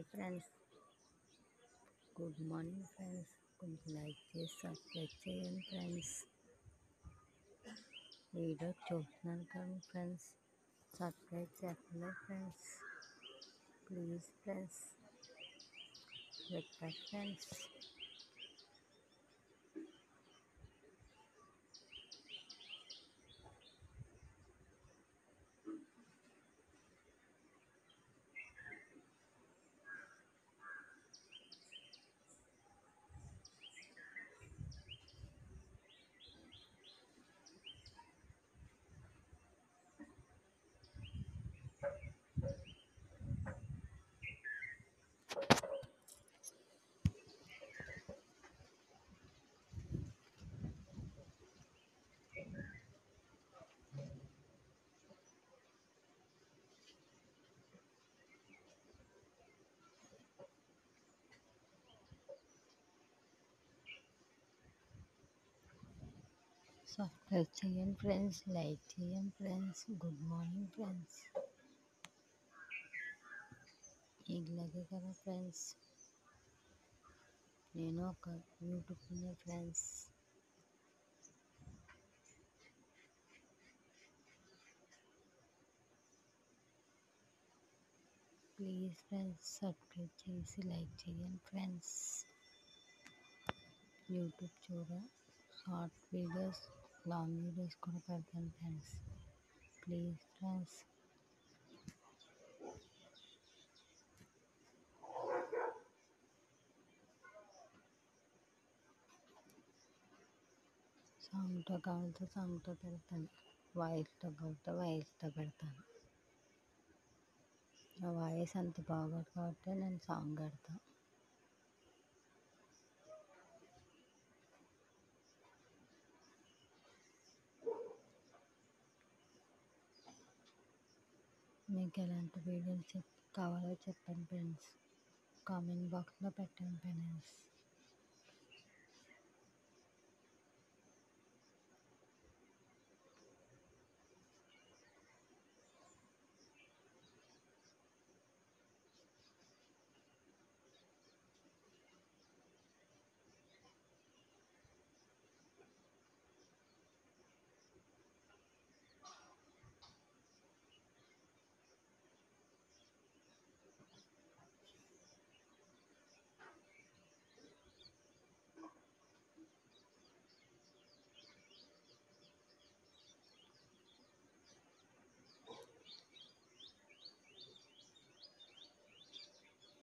Hi friends, good morning friends. కొంచెం like చేసి subscribe చేయండి ఫ్రెండ్స్. వీడియో చూస్తున్నాను కానీ ఫ్రెండ్స్ సబ్స్క్రైబ్ చేస్తలేదు friends. Please friends, request friends. Subscribe చేయండి ఫ్రెండ్స్, లైక్ చేయండి ఫ్రెండ్స్. Good morning friends. ఇలాగే కదా ఫ్రెండ్స్, నేను ఒక YouTube friends. Please friends, subscribe చేసి లైక్ చేయండి friends. YouTube short videos, long videos కూడా పెడతాను ఫ్రెండ్స్. Please friends. సాంగ్తో కావాలితే సాంగ్తో పెడతాను, వాయిస్తో కావాలితే వాయిస్తో పెడతాను. నా వాయిస్ అంత బాగోదు కాబట్టి నేను సాంగ్ పెడతాను. మీకు ఎలాంటి వీడియోస్ కావాలో చెప్పండి ఫ్రెండ్స్. కామెంట్ బాక్స్లో పెట్టండి ఫ్రెండ్స్.